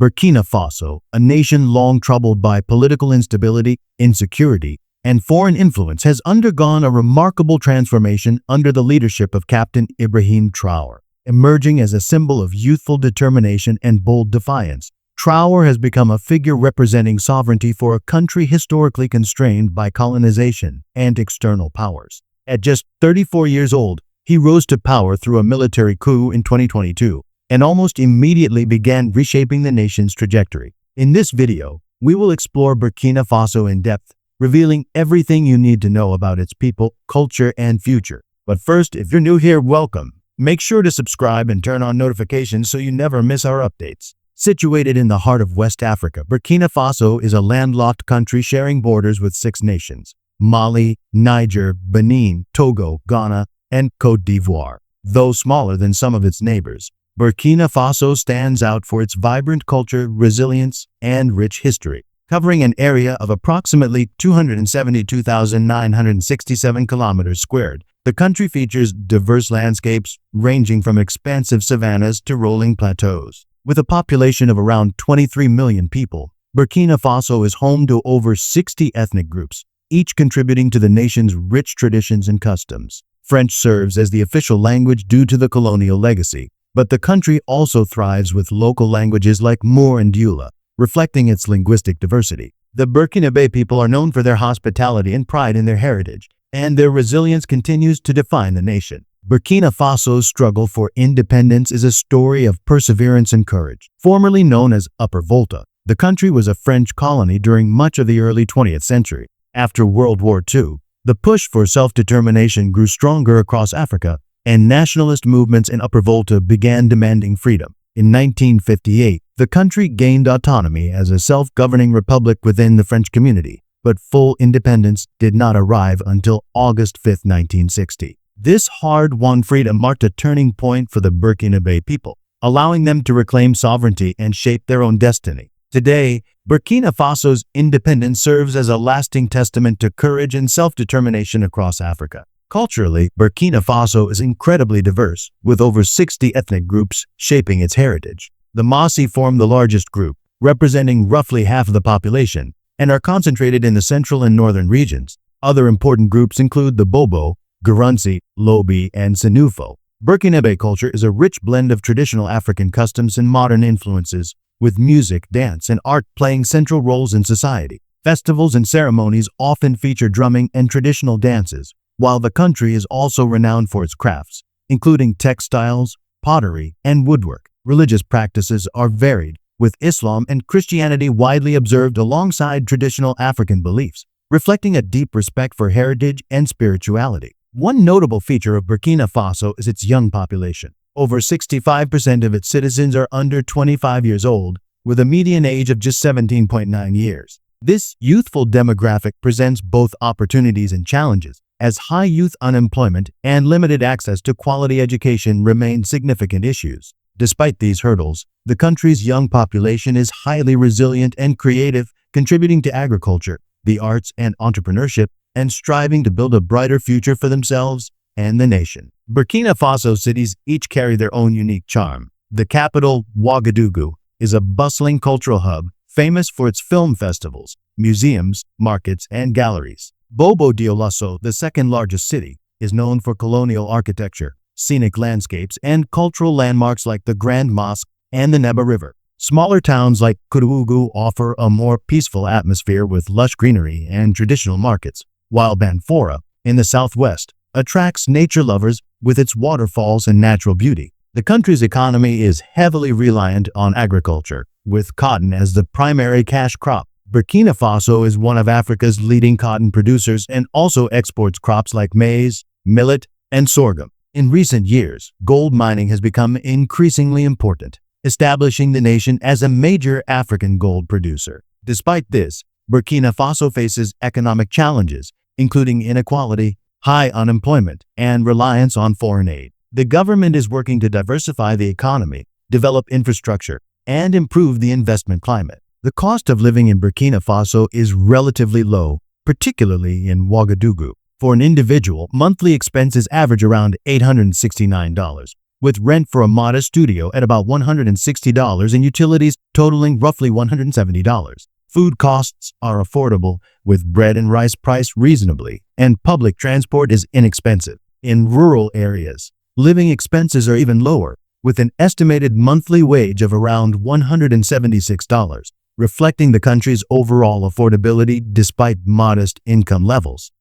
Burkina Faso, a nation long troubled by political instability, insecurity, and foreign influence, has undergone a remarkable transformation under the leadership of Captain Ibrahim Traore. Emerging as a symbol of youthful determination and bold defiance, Traore has become a figure representing sovereignty for a country historically constrained by colonization and external powers. At just 34 years old, he rose to power through a military coup in 2022 and almost immediately began reshaping the nation's trajectory. In this video, we will explore Burkina Faso in depth, revealing everything you need to know about its people, culture, and future. But first, if you're new here, welcome. Make sure to subscribe and turn on notifications so you never miss our updates. Situated in the heart of West Africa, Burkina Faso is a landlocked country sharing borders with 6 nations: Mali, Niger, Benin, Togo, Ghana, and Côte d'Ivoire. Though smaller than some of its neighbors, Burkina Faso stands out for its vibrant culture, resilience, and rich history. Covering an area of approximately 272,967 kilometers squared, the country features diverse landscapes ranging from expansive savannas to rolling plateaus. With a population of around 23 million people, Burkina Faso is home to over 60 ethnic groups, each contributing to the nation's rich traditions and customs. French serves as the official language due to the colonial legacy, but the country also thrives with local languages like Moor and Dioula, reflecting its linguistic diversity. The Burkinabè people are known for their hospitality and pride in their heritage, and their resilience continues to define the nation. Burkina Faso's struggle for independence is a story of perseverance and courage. Formerly known as Upper Volta, the country was a French colony during much of the early 20th century. After World War II, the push for self-determination grew stronger across Africa, and nationalist movements in Upper Volta began demanding freedom. In 1958, the country gained autonomy as a self-governing republic within the French community, but full independence did not arrive until August 5, 1960. This hard-won freedom marked a turning point for the Burkinabè people, allowing them to reclaim sovereignty and shape their own destiny. Today, Burkina Faso's independence serves as a lasting testament to courage and self-determination across Africa. Culturally, Burkina Faso is incredibly diverse, with over 60 ethnic groups shaping its heritage. The Mossi form the largest group, representing roughly half of the population, and are concentrated in the central and northern regions. Other important groups include the Bobo, Guernsey, Lobi, and Senufo. Burkinabè culture is a rich blend of traditional African customs and modern influences, with music, dance, and art playing central roles in society. Festivals and ceremonies often feature drumming and traditional dances, while the country is also renowned for its crafts, including textiles, pottery, and woodwork. Religious practices are varied, with Islam and Christianity widely observed alongside traditional African beliefs, reflecting a deep respect for heritage and spirituality. One notable feature of Burkina Faso is its young population. Over 65% of its citizens are under 25 years old, with a median age of just 17.9 years. This youthful demographic presents both opportunities and challenges, as high youth unemployment and limited access to quality education remain significant issues. Despite these hurdles, the country's young population is highly resilient and creative, contributing to agriculture, the arts, and entrepreneurship, and striving to build a brighter future for themselves and the nation. Burkina Faso cities each carry their own unique charm. The capital, Ouagadougou, is a bustling cultural hub, famous for its film festivals, museums, markets, and galleries. Bobo-Dioulasso, the second largest city, is known for colonial architecture, scenic landscapes, and cultural landmarks like the Grand Mosque and the Neba River. Smaller towns like Kourougoulou offer a more peaceful atmosphere with lush greenery and traditional markets, while Banfora, in the southwest, attracts nature lovers with its waterfalls and natural beauty. The country's economy is heavily reliant on agriculture, with cotton as the primary cash crop. Burkina Faso is one of Africa's leading cotton producers and also exports crops like maize, millet, and sorghum. In recent years, gold mining has become increasingly important, establishing the nation as a major African gold producer. Despite this, Burkina Faso faces economic challenges, including inequality, high unemployment, and reliance on foreign aid. The government is working to diversify the economy, develop infrastructure, and improve the investment climate. The cost of living in Burkina Faso is relatively low, particularly in Ouagadougou. For an individual, monthly expenses average around $869, with rent for a modest studio at about $160 and utilities totaling roughly $170. Food costs are affordable, with bread and rice priced reasonably, and public transport is inexpensive. In rural areas, living expenses are even lower, with an estimated monthly wage of around $176, reflecting the country's overall affordability despite modest income levels.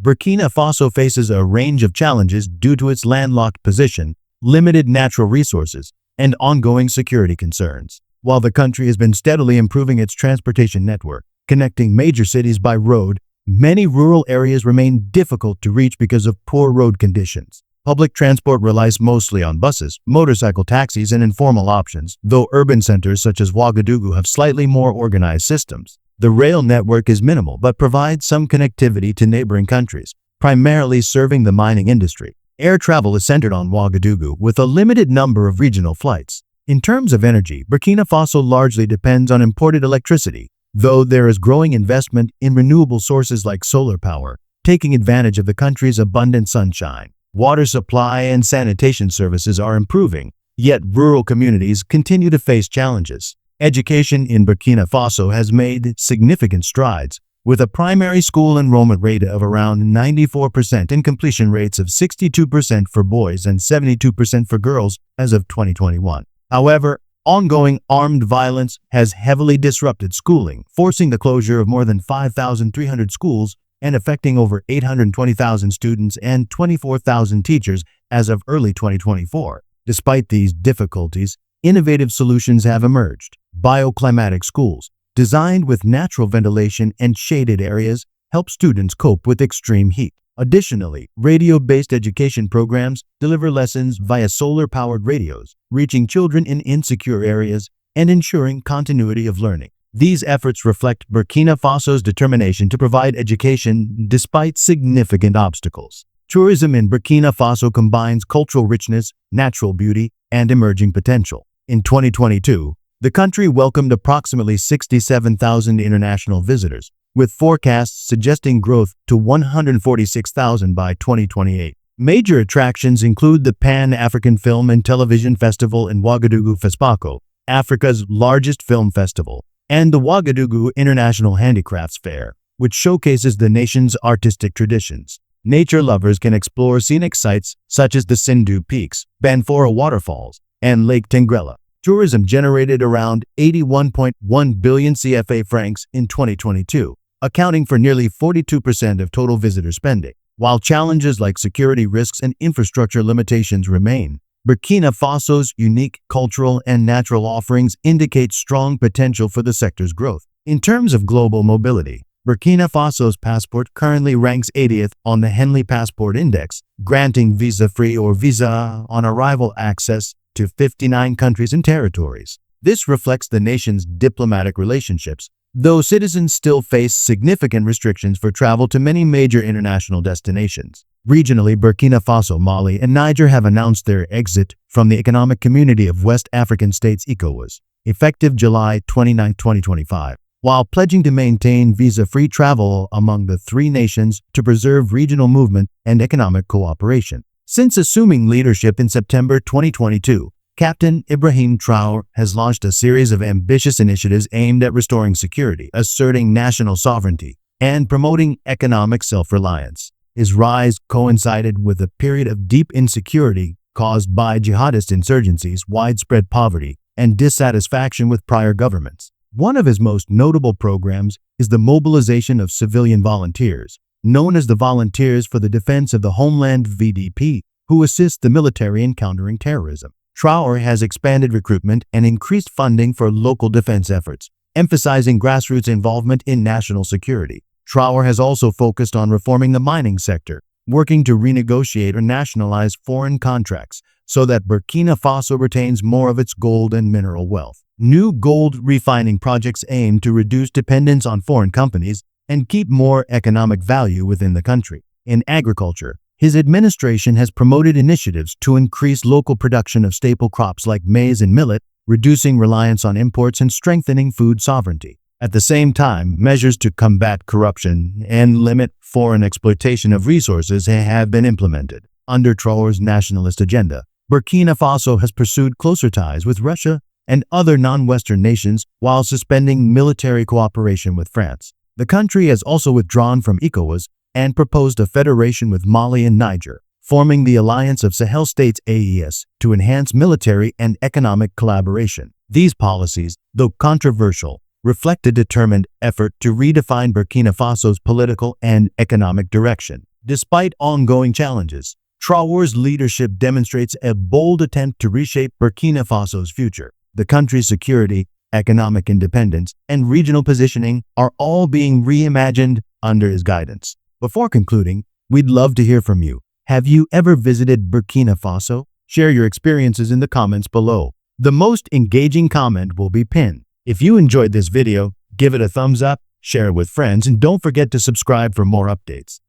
Burkina Faso faces a range of challenges due to its landlocked position, limited natural resources, and ongoing security concerns. While the country has been steadily improving its transportation network, connecting major cities by road, many rural areas remain difficult to reach because of poor road conditions. Public transport relies mostly on buses, motorcycle taxis, and informal options, though urban centers such as Ouagadougou have slightly more organized systems. The rail network is minimal but provides some connectivity to neighboring countries, primarily serving the mining industry. Air travel is centered on Ouagadougou, with a limited number of regional flights. In terms of energy, Burkina Faso largely depends on imported electricity, though there is growing investment in renewable sources like solar power, taking advantage of the country's abundant sunshine. Water supply and sanitation services are improving, yet rural communities continue to face challenges. Education in Burkina Faso has made significant strides, with a primary school enrollment rate of around 94% and completion rates of 62% for boys and 72% for girls as of 2021. However, ongoing armed violence has heavily disrupted schooling, forcing the closure of more than 5,300 schools and affecting over 820,000 students and 24,000 teachers as of early 2024. Despite these difficulties, innovative solutions have emerged. Bioclimatic schools, designed with natural ventilation and shaded areas, help students cope with extreme heat. Additionally, radio-based education programs deliver lessons via solar-powered radios, reaching children in insecure areas and ensuring continuity of learning. These efforts reflect Burkina Faso's determination to provide education despite significant obstacles. Tourism in Burkina Faso combines cultural richness, natural beauty, and emerging potential. In 2022, the country welcomed approximately 67,000 international visitors, with forecasts suggesting growth to 146,000 by 2028. Major attractions include the Pan-African Film and Television Festival in Ouagadougou FESPACO, Africa's largest film festival, and the Ouagadougou International Handicrafts Fair, which showcases the nation's artistic traditions. Nature lovers can explore scenic sites such as the Sindou Peaks, Banfora Waterfalls, and Lake Tengrela. Tourism generated around 81.1 billion CFA francs in 2022, accounting for nearly 42% of total visitor spending. While challenges like security risks and infrastructure limitations remain, Burkina Faso's unique cultural and natural offerings indicate strong potential for the sector's growth. In terms of global mobility, Burkina Faso's passport currently ranks 80th on the Henley Passport Index, granting visa-free or visa-on-arrival access to 59 countries and territories. This reflects the nation's diplomatic relationships, though citizens still face significant restrictions for travel to many major international destinations. Regionally, Burkina Faso, Mali, and Niger have announced their exit from the Economic Community of West African States (ECOWAS), effective July 29, 2025, while pledging to maintain visa-free travel among the three nations to preserve regional movement and economic cooperation. Since assuming leadership in September 2022, Captain Ibrahim Traore has launched a series of ambitious initiatives aimed at restoring security, asserting national sovereignty, and promoting economic self-reliance. His rise coincided with a period of deep insecurity caused by jihadist insurgencies, widespread poverty, and dissatisfaction with prior governments. One of his most notable programs is the mobilization of civilian volunteers, known as the Volunteers for the Defense of the Homeland (VDP), who assist the military in countering terrorism. Traore has expanded recruitment and increased funding for local defense efforts, emphasizing grassroots involvement in national security. Traore has also focused on reforming the mining sector, working to renegotiate or nationalize foreign contracts so that Burkina Faso retains more of its gold and mineral wealth. New gold refining projects aim to reduce dependence on foreign companies and keep more economic value within the country. In agriculture, his administration has promoted initiatives to increase local production of staple crops like maize and millet, reducing reliance on imports and strengthening food sovereignty. At the same time, measures to combat corruption and limit foreign exploitation of resources have been implemented. Under Traore's nationalist agenda, Burkina Faso has pursued closer ties with Russia and other non-Western nations while suspending military cooperation with France. The country has also withdrawn from ECOWAS and proposed a federation with Mali and Niger, forming the Alliance of Sahel States (AES) to enhance military and economic collaboration. These policies, though controversial, reflect a determined effort to redefine Burkina Faso's political and economic direction. Despite ongoing challenges, Traore's leadership demonstrates a bold attempt to reshape Burkina Faso's future. The country's security, economic independence, and regional positioning are all being reimagined under his guidance. Before concluding, we'd love to hear from you. Have you ever visited Burkina Faso? Share your experiences in the comments below. The most engaging comment will be pinned. If you enjoyed this video, give it a thumbs up, share it with friends, and don't forget to subscribe for more updates.